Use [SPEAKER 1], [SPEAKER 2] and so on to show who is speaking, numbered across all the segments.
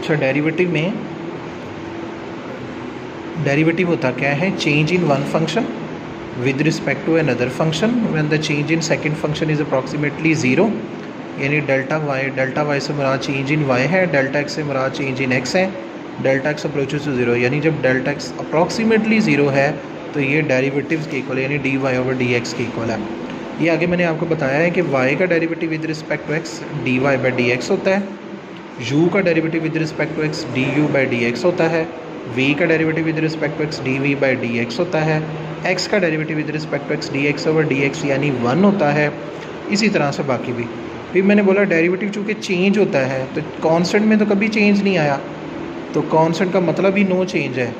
[SPEAKER 1] अच्छा, डेरिवेटिव में डेरिवेटिव होता क्या है? Change in one function with respect to another function when the change in second function is approximately zero, यानी delta y से मुराद चेंज इन वाई है, डेल्टा एक्स से मुराद चेंज इन एक्स है, delta x approaches to zero, यानी जब delta x approximately zero है तो ये डेरिवेटिव्स के इक्वल है, यानी d y over d x के इक्वल है। ये आगे मैंने आपको बताया है कि y का derivative with respect to x d y by D x होता है, u का derivative with respect to x d u by D x होता है, v का derivative with respect to x d v by D x होता है, x का derivative with respect to x d x over d x यानी 1 होता है। इसी तरह से बाकी भी। फिर मैंने बोला डेरिवेटिव चूँकि चेंज होता है तो कांस्टेंट में तो कभी चेंज नहीं आया, तो कांस्टेंट का मतलब ही नो चेंज है,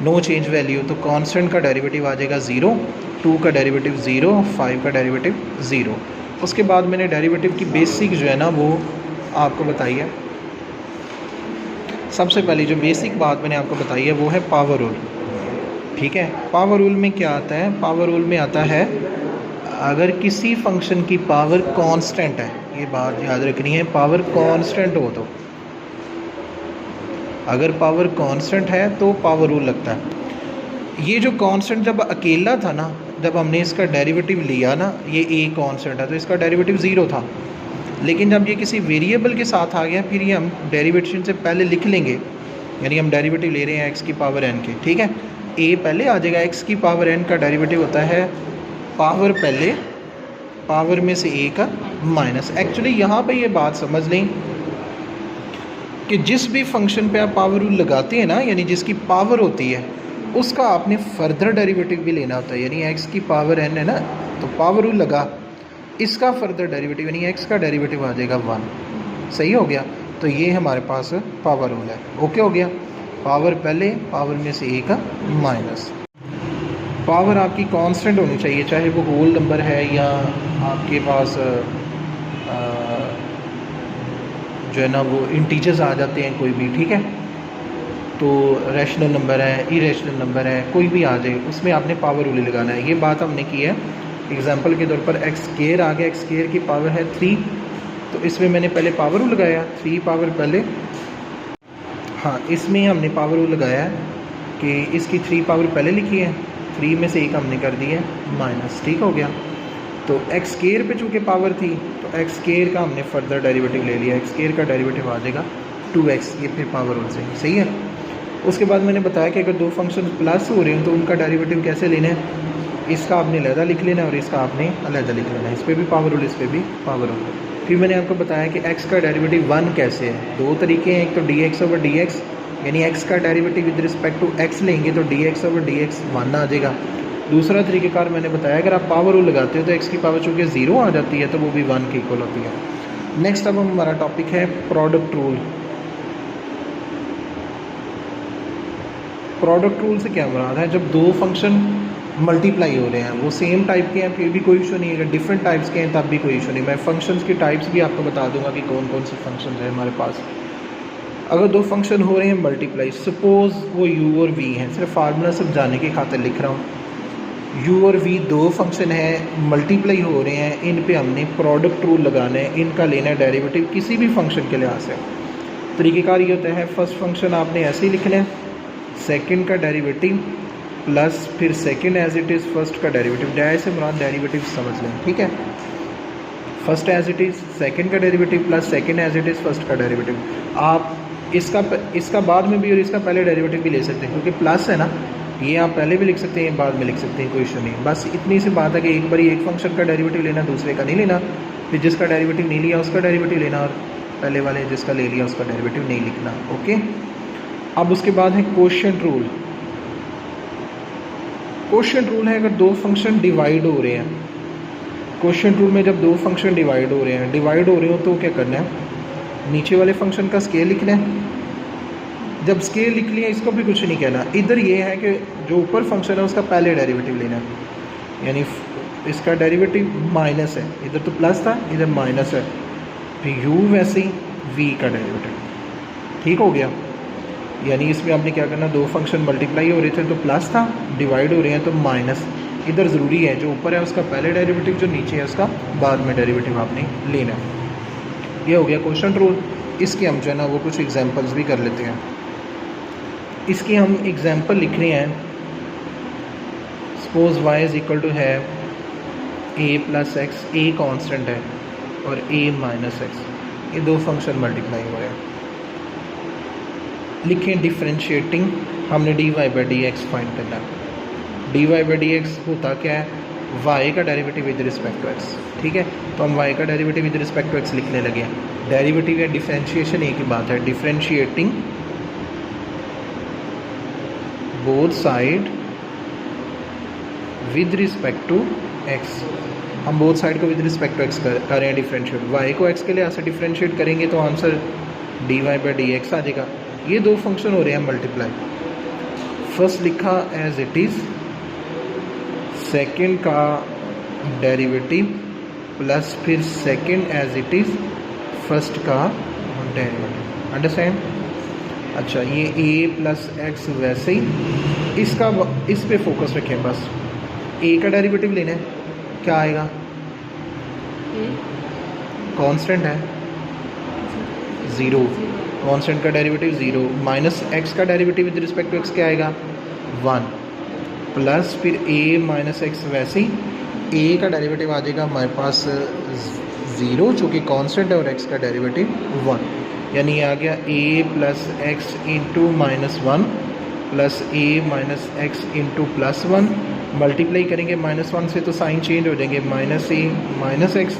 [SPEAKER 1] नो चेंज वैल्यू, तो कांस्टेंट का डेरिवेटिव आ जाएगा 0, 2 का डेरिवेटिव 0, 5 का डेरिवेटिव 0। उसके बाद मैंने डेरिवेटिव की बेसिक जो है ना वो आपको बताई है। सबसे पहले जो बेसिक बात मैंने आपको बताई है वो है पावर रूल। ठीक है, पावर रूल में क्या आता है? पावर रूल में आता है अगर किसी फंक्शन की पावर कांस्टेंट है, ये बात याद रखनी है, पावर कांस्टेंट हो तो, अगर पावर कांस्टेंट है तो पावर रूल लगता है। ये जो कांस्टेंट जब अकेला था ना, जब हमने इसका डेरिवेटिव लिया ना, ये ए कांस्टेंट है तो इसका डेरिवेटिव 0 था, लेकिन जब ये किसी वेरिएबल के साथ आ गया फिर ये हम डेरिवेशन से पहले लिख लेंगे, यानी हम डेरिवेटिव ले रहे हैं एक्स की पावर एन के। ठीक है, ए पहले आ जाएगा, एक्स की पावर एन का डेरिवेटिव होता है पावर पहले, पावर में से ए का माइनस। एक्चुअली यहाँ पे ये बात समझ लें कि जिस भी फंक्शन पे आप पावर रूल लगाते हैं ना, यानी जिसकी पावर होती है उसका आपने फर्दर डेरिवेटिव भी लेना होता है, यानी एक्स की पावर एन है ना तो पावर रूल लगा, इसका फर्दर डेरिवेटिव यानी एक्स का डेरिवेटिव आ जाएगा 1। सही हो गया, तो ये हमारे पास पावर रूल है। ओके हो गया, पावर पहले, पावर में से ए का माइनस। पावर आपकी कांस्टेंट होनी चाहिए, चाहे वो होल नंबर है या आपके पास जो है ना वो इंटीजर्स आ जाते हैं कोई भी। ठीक है, तो रैशनल नंबर है, इरेशनल नंबर है, कोई भी आ जाए उसमें आपने पावर रूल लगाना है। ये बात हमने की है। एग्जांपल के तौर पर एक्स स्क्वायर आ गया, एक्स स्क्वायर की पावर है 3, तो इसमें मैंने पहले पावर रूल लगाया 3 पावर पहले, हाँ इसमें हमने पावर रूल लगाया है कि इसकी 3 पावर पहले लिखी है, 3 में से एक हमने कर दी है माइनस। ठीक हो गया, तो एक्स स्क्वायर पे चूँकि पावर थी तो एक्स स्क्वायर का हमने फर्दर डेरिवेटिव ले लिया, एक्स स्क्वायर का डेरिवेटिव आ जाएगा 2x, ये फिर पावर रूल से सही है। उसके बाद मैंने बताया कि अगर दो फंक्शन प्लस हो रहे हो तो उनका डेरिवेटिव कैसे लेना है, इसका आपने अलहदा लिख लेना है और इसका आपने अलहदा लिख लेना है, इस पर भी पावर रूल, इस पर भी पावर रूल। फिर मैंने आपको बताया कि x का डेरिवेटिव 1 कैसे है। दो तरीके हैं, एक तो dx ओवर dx, यानी x का derivative with respect to x लेंगे तो dx ओवर dx 1 आ जाएगा। दूसरा तरीक़ेकार मैंने बताया अगर आप पावर रूल लगाते हो तो x की पावर चूँकि 0 आ जाती है तो वो भी 1 के इक्वल होती है। नेक्स्ट अब हमारा टॉपिक है प्रोडक्ट रूल। प्रोडक्ट रूल से क्या मुराद है? जब दो फंक्शन मल्टीप्लाई हो रहे हैं, वो सेम टाइप के हैं फिर भी कोई इशू नहीं है, अगर डिफरेंट टाइप्स के हैं तब भी कोई इशू नहीं। मैं फंक्शंस की टाइप्स भी आपको बता दूंगा कि कौन कौन से फंक्शंस हैं हमारे पास। अगर दो फंक्शन हो रहे हैं मल्टीप्लाई, सपोज़ वो u और v हैं, सिर्फ फार्मूला समझाने की खातिर लिख रहा हूँ। u और v दो फंक्शन हैं, मल्टीप्लाई हो रहे हैं, इन पे हमने प्रोडक्ट रूल लगाना है, इनका लेना है डेरिवेटिव किसी भी फंक्शन के लिहाज से। तरीक़ेकार ये होता है, फर्स्ट फंक्शन आपने ऐसे ही लिखना है, सेकंड का डेरिवेटिव प्लस फिर second as it is first का डेरिवेटिव। डैश से मुराद डेरिवेटिव समझ लें। ठीक है, first as it is, second का derivative plus second as it is first का डेरिवेटिव। आप इसका बाद में भी और इसका पहले डेरिवेटिव भी ले सकते हैं, क्योंकि प्लस है ना, ये आप पहले भी लिख सकते हैं, बाद में लिख सकते हैं, कोई इशू नहीं। बस इतनी सी बात है कि एक बार एक फंक्शन का डेरिवेटिव लेना, दूसरे का नहीं लेना, फिर जिसका डेरिवेटिव नहीं लिया उसका डेरिवेटिव लेना, और पहले वाले जिसका ले लिया उसका डेरिवेटिव नहीं लिखना। ओके, अब उसके बाद है कोशेंट रूल। कोशेंट रूल है अगर दो फंक्शन डिवाइड हो रहे हैं, कोशेंट रूल में जब दो फंक्शन डिवाइड हो रहे हो तो क्या करना है, नीचे वाले फंक्शन का स्केल लिखना है। जब स्केल लिख लिया इसको भी कुछ नहीं कहना, इधर ये है कि जो ऊपर फंक्शन है उसका पहले डेरिवेटिव लेना है, यानी इसका डेरिवेटिव माइनस है, इधर तो प्लस था इधर माइनस है, फिर u वैसे ही v का डेरिवेटिव। ठीक हो गया, यानी इसमें आपने क्या करना, दो फंक्शन मल्टीप्लाई हो रहे थे तो प्लस था, डिवाइड हो रहे हैं तो माइनस। इधर ज़रूरी है जो ऊपर है उसका पहले डेरिवेटिव, जो नीचे है उसका बाद में डेरिवेटिव आपने लेना है। ये हो गया कोशेंट रूल। इसके हम जो है ना वो कुछ एग्जांपल्स भी कर लेते हैं। इसकी हम एग्जांपल लिख रहे हैं। Suppose y is equal to है a plus x, a constant है और a माइनस एक्स, ये दो फंक्शन मल्टीप्लाई हो रहे हैं। लिखें डिफरेंशिएटिंग, हमने dy by D x find करना है। dy बाई डी एक्स होता क्या है, y का derivative with respect to x, ठीक है। तो हम y का derivative with respect to x लिखने लगे हैं। डेरिवेटिव या डिफरेंशिएशन एक ही बात है। Differentiating both side with respect to x, हम बोथ साइड को विद रिस्पेक्ट टू x कर रहे हैं डिफरेंशिएट। y को x के लिए ऐसे डिफरेंशिएट करेंगे तो answer dy by D X आ जाएगा। ये दो फंक्शन हो रहे हैं मल्टीप्लाई। फर्स्ट लिखा एज इट इज़, सेकंड का डेरिवेटिव प्लस फिर second as it is first का डेरिवेटिव। अंडरस्टैंड? अच्छा, ये a प्लस एक्स वैसे ही इसका इस पे फोकस रखें बस। a का डेरिवेटिव लेना है, क्या आएगा? कांस्टेंट है, ज़ीरो। कांस्टेंट का डेरिवेटिव ज़ीरो, माइनस एक्स का derivative with respect to x क्या आएगा? 1 प्लस फिर a माइनस एक्स वैसे ही a का डेरिवेटिव आ जाएगा हमारे पास 0 चूँकि कांस्टेंट है और x का डेरिवेटिव 1, यानी ये आ गया a plus x into minus 1 plus a minus x into plus 1। Multiply करेंगे माइनस 1 से तो साइन चेंज हो जाएंगे, minus a minus x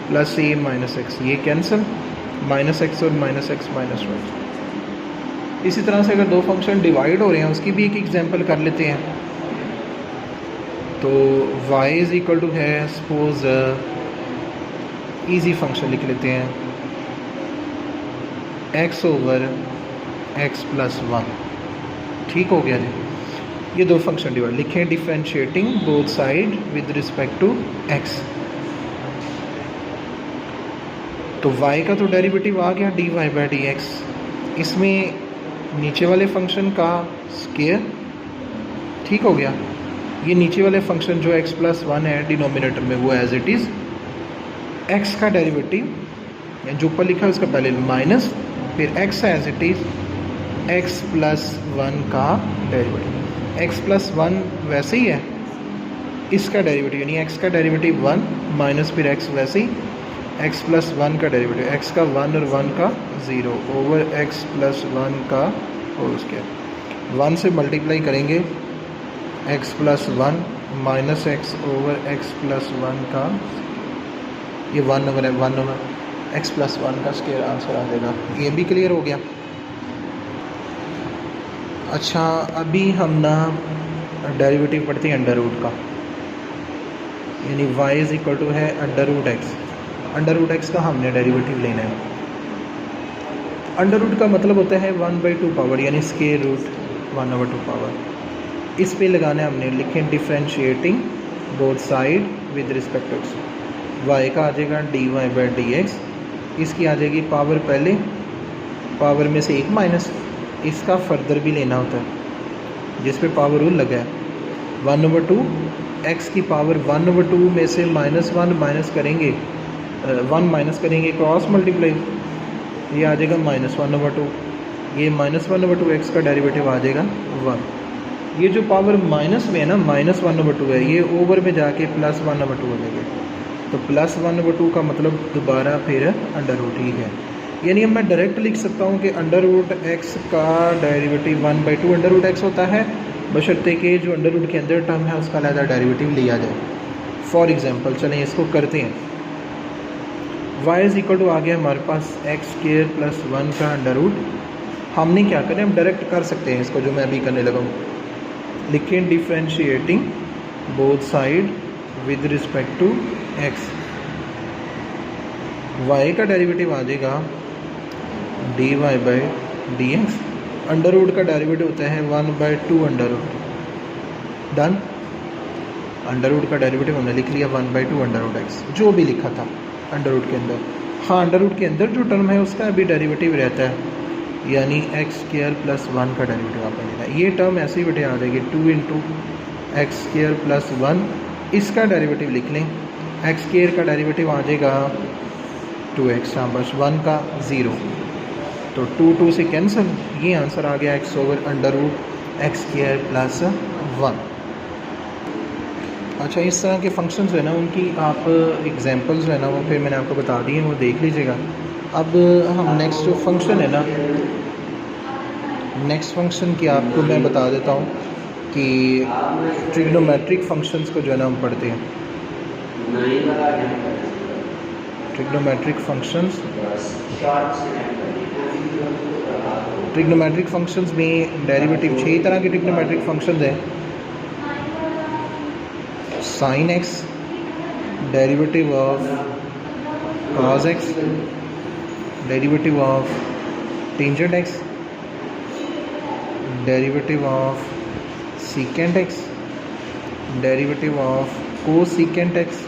[SPEAKER 1] plus a minus x, ये कैंसिल, माइनस एक्स और माइनस एक्स माइनस 1। इसी तरह से अगर दो फंक्शन डिवाइड हो रहे हैं उसकी भी एक एग्जांपल कर लेते हैं। तो y इज़ इक्वल टू है, सपोज इजी फंक्शन लिख लेते हैं, x ओवर x प्लस 1, ठीक हो गया जी। ये दो फंक्शन डिवाइड, लिखें differentiating both side with respect to x। तो y का तो डेरिवेटिव आ गया dy बाई डी एक्स, इसमें नीचे वाले फंक्शन का स्क्वायर, ठीक हो गया। ये नीचे वाले फंक्शन जो x प्लस 1 है डिनोमिनेटर में, वो एज इट इज़ x का डेरिवेटिव, जो ऊपर लिखा है उसका पहले माइनस फिर x as it is x plus 1 का डेरिवेटिव। x प्लस 1 वैसे ही है, इसका डेरिवेटिव यानी x का डेरिवेटिव 1 माइनस फिर x वैसे ही x प्लस 1 का डेरिवेटिव, x का 1 और 1 का 0 ओवर x प्लस 1 का होल स्क्वायर। 1 से मल्टीप्लाई करेंगे x plus 1 minus x over x plus 1 का, ये 1 ओवर है, 1 ओवर x प्लस 1 का स्क्वायर आंसर आ जाएगा। ये भी क्लियर हो गया। अच्छा, अभी हम ना डेरिवेटिव पढ़ते हैं अंडर रूट का, यानी y इज़ इक्वल टू है under root x. Under root x का हमने डेरिवेटिव लेना है। अंडर रूट का मतलब होता है 1/2 पावर, यानी स्क्वायर रूट 1/2 पावर। इस पे लगाना है हमने, लिखें differentiating both side with respect to x. y का आ जाएगा dy बाई डी एक्स, इसकी आ जाएगी पावर, पहले पावर में से एक माइनस, इसका फर्दर भी लेना होता है जिस पे पावर रूल लगा है। 1/2 x की पावर 1/2 में से -1 माइनस करेंगे, 1 माइनस करेंगे क्रॉस मल्टीप्लाई, ये आ जाएगा -1/2, ये -1/2 x का डेरिवेटिव आ जाएगा 1। ये जो पावर माइनस में है ना, -1/2 है, ये ओवर में जाके +1/2 हो जाएगा। तो +1/2 का मतलब दोबारा फिर अंडर रूट ही है, यानी अब मैं डायरेक्ट लिख सकता हूँ कि अंडर रूट एक्स का डेरिवेटिव 1/2 अंडर रूट एक्स होता है, बशर्ते कि जो अंडर रूट के अंदर टर्म है उसका अलग डेरिवेटिव लिया जाए। फॉर एग्जांपल चलें इसको करते हैं। y इज़ इक्वल टू आ गया हमारे पास एक्स स्क्वायर प्लस 1 का अंडर रूट। हमने क्या करें, हम डायरेक्ट कर सकते हैं इसको, जो मैं अभी करने लगा हूँ। लिखें differentiating both side with respect to x। y का डेरिवेटिव आ जाएगा dy by D x. Under root का डेरिवेटिव होता है 1/2 under root. Done. Under root का डेरिवेटिव हमने लिख लिया 1/2 अंडर रूट एक्स, जो भी लिखा था अंडर रूट के अंदर। हाँ, अंडर रूट के अंदर जो टर्म है उसका अभी डेरिवेटिव रहता है, यानी एक्स स्क्वायर प्लस 1 का डेरिवेटिव आपने लेना है। ये टर्म ऐसे ही बेटे आ जाएगी 2 इंटू एक्स स्क्वायर प्लस 1, इसका डेरिवेटिव लिख लें। एक्स स्क्वायर का डेरिवेटिव आ जाएगा 2x, हाँ बस 1 का 0। तो 2 से कैंसिल, ये आंसर आ गया x over under root x square plus 1। अच्छा, इस तरह के फंक्शंस है ना, उनकी आप एग्जांपल्स है ना वो फिर मैंने आपको बता दी हैं, वो देख लीजिएगा। अब हम नेक्स्ट जो फंक्शन है ना, नेक्स्ट फंक्शन की आपको मैं बता देता हूँ कि ट्रिग्नोमेट्रिक फंक्शंस को जो है ना हम पढ़ते हैं। ट्रिग्नोमेट्रिक फंक्शंस, ट्रिग्नोमेट्रिक फंक्शंस में डेरिवेटिव 6 तरह के ट्रिग्नोमेट्रिक फंक्शंस हैं। Sine x, derivative of cos x, derivative of tangent x, derivative of secant x, derivative of cosecant x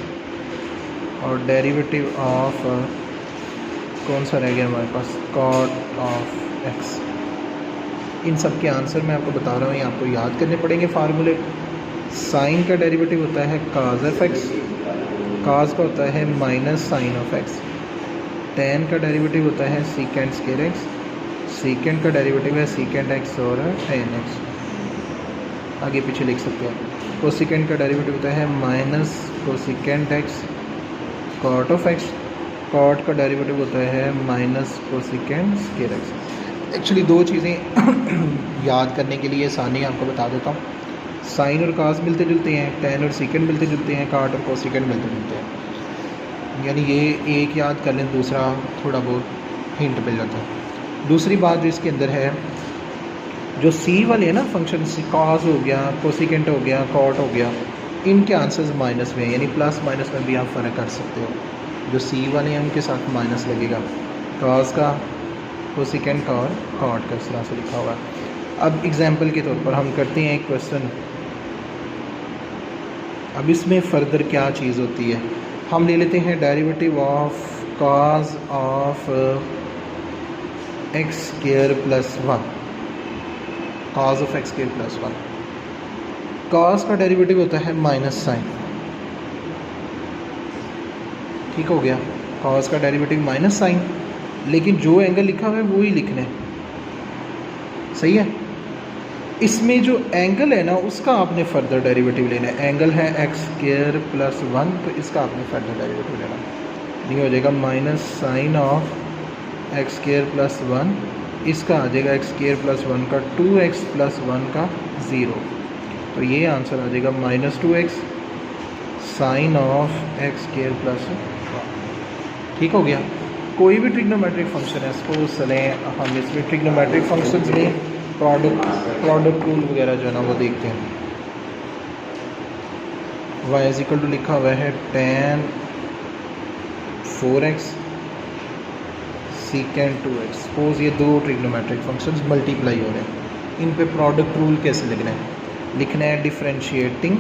[SPEAKER 1] और डेरिवेटिव ऑफ कौन सा रह गया हमारे पास, कॉट ऑफ एक्स। इन सब के आंसर मैं आपको बता रहा हूँ, ये आपको याद करने पड़ेंगे फार्मूले। साइन का डेरिवेटिव होता है काज एफ एक्स, काज का होता है minus sine of x. Tan का डेरिवेटिव होता है सीकेंट स्क्वायर एक्स, सीकेंट का डेरिवेटिव है सीकेंट एक्स और टेन एक्स, आगे पीछे लिख सकते हैं। कोसिकेंट का डेरिवेटिव होता है minus cosecant x cot of x, cot का डेरिवेटिव होता है minus cosecant square x. Actually दो चीज़ें याद करने के लिए आसानी आपको बता देता हूँ। साइन और कास मिलते जुलते हैं, टेन और सीकेंट मिलते जुलते हैं, काट और कोसिकेंट मिलते जुलते हैं। यानी ये एक याद कर लें, दूसरा थोड़ा बहुत हिंट मिल जाता है। दूसरी बात जो इसके अंदर है, जो सी वाले हैं ना फंक्शन, कॉस हो गया, कोसिकेंट हो गया, कॉट हो गया, इनके आंसर्स माइनस में, यानी प्लस माइनस में भी आप फ़र्क कर सकते हो। जो सी वाले हैं उनके साथ माइनस लगेगा, कॉस का, कोसिकेंट का और कॉट का, इस तरह से लिखा हुआ है। अब एग्जांपल के तौर पर हम करते हैं एक क्वेश्चन। अब इसमें फर्दर क्या चीज़ होती है, हम ले लेते हैं derivative of cos of x square plus 1, cos of x square plus 1। Cos का डेरिवेटिव होता है माइनस साइन, ठीक हो गया, कॉस का डेरिवेटिव माइनस साइन, लेकिन जो एंगल लिखा हुआ है वो ही लिखना है, सही है। इसमें जो एंगल है ना उसका आपने फर्दर डेरिवेटिव लेना है। एंगल है एक्स स्क्वायर प्लस 1, तो इसका आपने फर्दर डेरिवेटिव लेना, ये हो जाएगा minus sine of x square plus 1, इसका आ जाएगा एक्स स्क्वायर प्लस 1 का 2x प्लस 1 का 0, तो ये आंसर आ जाएगा minus 2x sine of x square plus 1। ठीक हो गया। कोई भी ट्रिग्नोमेट्रिक फंक्शन है, सपोज चलें हम इसमें ट्रिग्नोमेट्रिक फंक्शंस में प्रोडक्ट रूल वगैरह जो है ना वो देखते हैं। y इज इक्वल टू लिखा हुआ है tan 4x secant 2x। Suppose ये दो ट्रिग्नोमेट्रिक फंक्शंस मल्टीप्लाई हो रहे हैं, इन पे प्रोडक्ट रूल कैसे लिखना है? लिखना है differentiating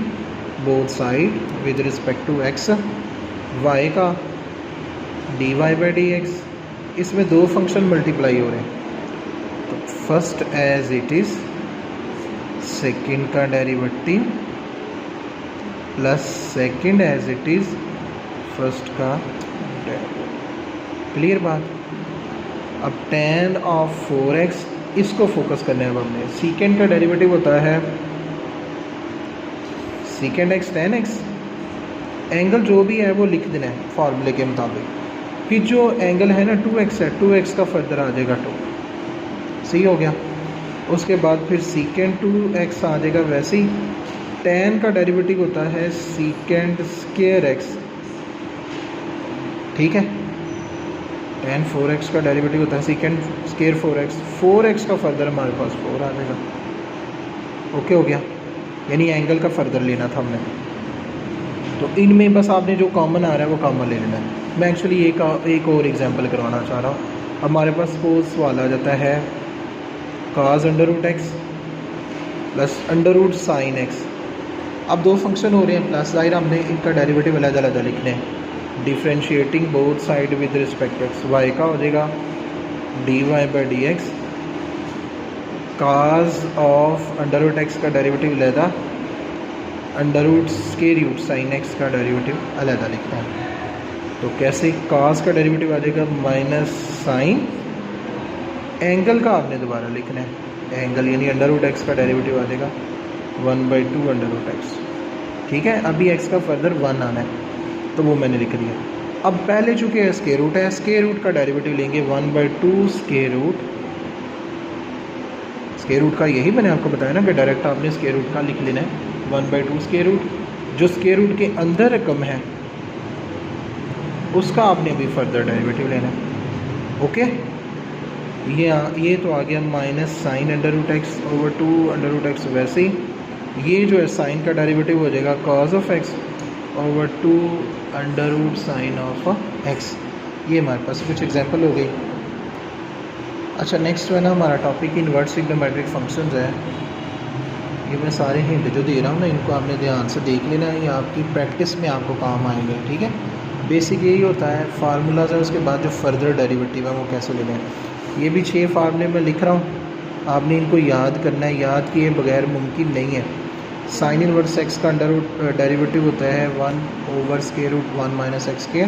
[SPEAKER 1] both side with respect to x, y का dy बाई डी एक्स। इसमें दो फंक्शन मल्टीप्लाई हो रहे हैं, तो first as it is, second का derivative plus second as it is first का डेरिवेटिव। क्लियर बात। अब tan ऑफ 4x, इसको फोकस करना है अब हमने। सेकंड का डेरिवेटिव होता है second x tan x, angle जो भी है वो लिख देना है फार्मूले के मुताबिक। फिर जो एंगल है ना 2x है, 2x का फर्दर आ जाएगा 2, सही हो गया। उसके बाद फिर सीकेंट 2x आ जाएगा वैसे ही। tan का डेरिवेटिव होता है सीकेंट स्क्वायर x, ठीक है। tan 4x का डेरिवेटिव होता है सीकेंट स्क्वायर 4x, 4x का फर्दर हमारे पास 4 आ जाएगा। ओके हो गया, यानी एंगल का फर्दर लेना था हमने। तो इनमें बस आपने जो कॉमन आ रहा है वो कॉमन ले लेना है। मैं एक्चुअली एक और एग्जांपल करवाना चाह रहा हूँ। हमारे पास सपोज सवाल आ जाता है cos under root x plus under root sine x. अब दो फंक्शन हो रहे हैं प्लस, ज़ाहिर हमने इनका डेरिवेटिव अलग-अलग लिखने हैं। Differentiating both side with respect x, y का हो जाएगा dy by D x, cos of under root x का डेरिवेटिव अलग, under root square root sine x का डेरिवेटिव अलग लिखना है। तो कैसे? cos का डेरिवेटिव आ जाएगा माइनस साइन एंगल का आपने दोबारा लिखना है, एंगल यानी अंडर रूट एक्स का डेरिवेटिव आ जाएगा 1/2 अंडर रूट एक्स। ठीक है, अभी एक्स का फर्दर 1 आना है तो वो मैंने लिख दिया। अब पहले चूँकि स्क्वायर रूट है, स्क्वायर रूट का डेरिवेटिव लेंगे 1/2 स्क्वायर रूट। स्क्वायर रूट का यही मैंने आपको बताया ना कि डायरेक्ट आपने स्क्वायर रूट का लिख लेना है 1/2 स्क्वायर रूट। जो स्क्वायर रूट के अंदर रकम है उसका आपने अभी फर्दर डेरिवेटिव लेना है। ओके, ये तो आ गया minus sine under root x over 2 under root x. वैसे ही ये जो है साइन का डेरिवेटिव हो जाएगा cos of x over 2 under root sine of x. ये हमारे पास कुछ एग्जांपल हो गई। अच्छा, नेक्स्ट जो है ना हमारा टॉपिक इनवर्स ट्रिग्नोमेट्रिक फंक्शंस है। ये मैं सारे हिंट जो दे रहा हूँ ना, इनको आपने ध्यान से देख लेना है, ये आपकी प्रैक्टिस में आपको काम आएंगे। ठीक है, बेसिक यही होता है, फार्मूलाज है, उसके बाद जो फर्दर डेरिवेटिव है वो कैसे लेना है। ये भी 6 फार्मूले मैं लिख रहा हूँ, आपने इनको याद करना है, याद किए बगैर मुमकिन नहीं है। साइन इनवर्स एक्स का अंडर रूट डेरिवेटिव होता है 1/√1 माइनस एक्स के।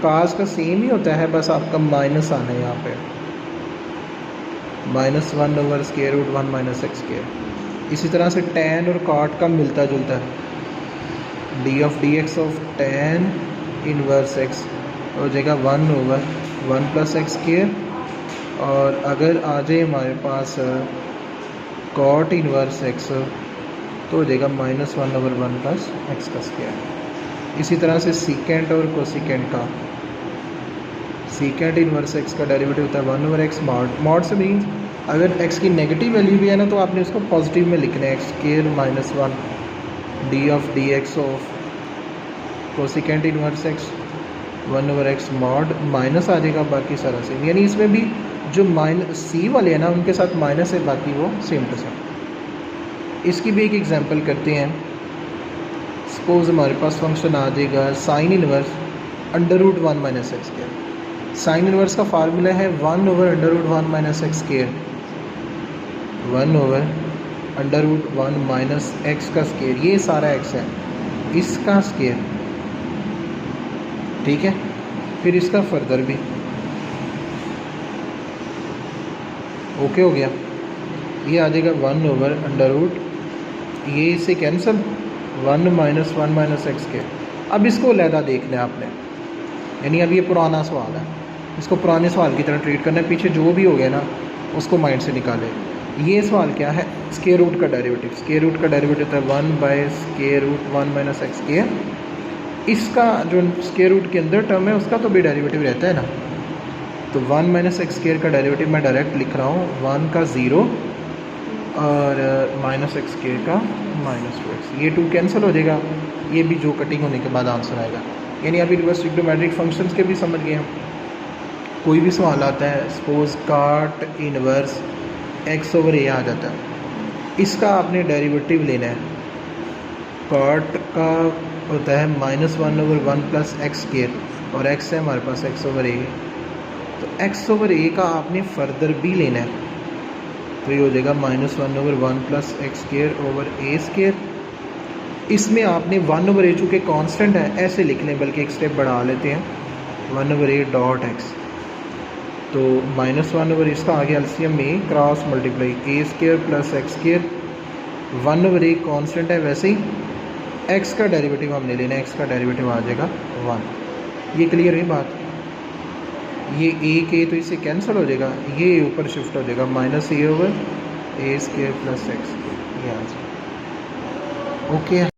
[SPEAKER 1] काज का सेम ही होता है, बस आपका माइनस आना है यहाँ पे, -1/√1 माइनस एक्स के। इसी तरह से tan और cot का मिलता जुलता है, d(dx) of tan inverse x हो जाएगा 1/1 प्लस एक्स स्क्वायर। और अगर आ जाए हमारे पास cot इनवर्स x तो हो जाएगा -1/1 प्लस एक्स का स्क्वायर। इसी तरह से सीकेंट और कोसिकेंट का, सीकेंट इनवर्स x का डेरिवेटिव होता है 1/x मॉड। मॉड से मीन्स अगर x की नेगेटिव वैल्यू भी है ना तो आपने उसको पॉजिटिव में लिखना है, X square -1 d(dx) of cosecant inverse x 1/x mod. Minus आ जाएगा बाकी सारा सेम, यानी इसमें भी जो माइनस सी वाले हैं ना उनके साथ माइनस है, बाकी वो सेम टू सेम। इसकी भी एक एग्जांपल करते हैं। सपोज हमारे पास फंक्शन आ जाएगा sine inverse √1 minus x square. Sine inverse का फार्मूला है 1/√1 minus x square, 1/√1 minus x का स्क्वायर। ये सारा एक्स है, इसका स्क्वायर। ठीक है, फिर इसका फर्दर भी ओके हो गया। ये आ जाएगा 1/√, ये इससे कैंसिल 1 - 1 माइनस एक्स के। अब इसको अलहदा देखना है आपने, यानी अब ये पुराना सवाल है, इसको पुराने सवाल की तरह ट्रीट करना है। पीछे जो भी हो गया ना उसको माइंड से निकाले। ये सवाल क्या है, स्क्वायर रूट का डेरिवेटिव। स्क्वायर रूट का डेरिवेटिव होता है 1/√1 माइनस एक्स के। इसका जो स्क्वायर रूट के अंदर टर्म है उसका तो भी डेरिवेटिव रहता है ना, तो 1 माइनस एक्स स्क्वायर का डेरिवेटिव मैं डायरेक्ट लिख रहा हूँ, 1 का 0 और माइनस एक्स स्क्वायर का -2x। ये 2 कैंसिल हो जाएगा, ये भी जो कटिंग होने के बाद आंसर आएगा। यानी अभी रिवर्स ट्रिग्नोमेट्रिक फंक्शंस के भी समझ गए हम। कोई भी सवाल आता है, सपोज cot इनवर्स x/a आ जाता है, इसका आपने डेरिवेटिव लेना है। cot का होता है -1/1 प्लस एक्स स्क्वायर और x है हमारे पास x/a, तो x/a का आपने फर्दर भी लेना है, तो ये हो जाएगा -1/1 plus x square over a square. इसमें आपने 1/a चूँकि कांस्टेंट है ऐसे लिख लें, बल्कि एक स्टेप बढ़ा लेते हैं, 1/a डॉट x, तो -1/, इसका आ गया एलसीएम में cross multiply a square plus x square. 1/a constant है, वैसे ही x का डेरिवेटिव हमने लेना है, x का डेरिवेटिव आ जाएगा 1। ये क्लियर है बात। ये a के तो इससे कैंसिल हो जाएगा, ये ऊपर शिफ्ट हो जाएगा -a/a स्क्वायर प्लस एक्स, ये आ जाएगा। ओके।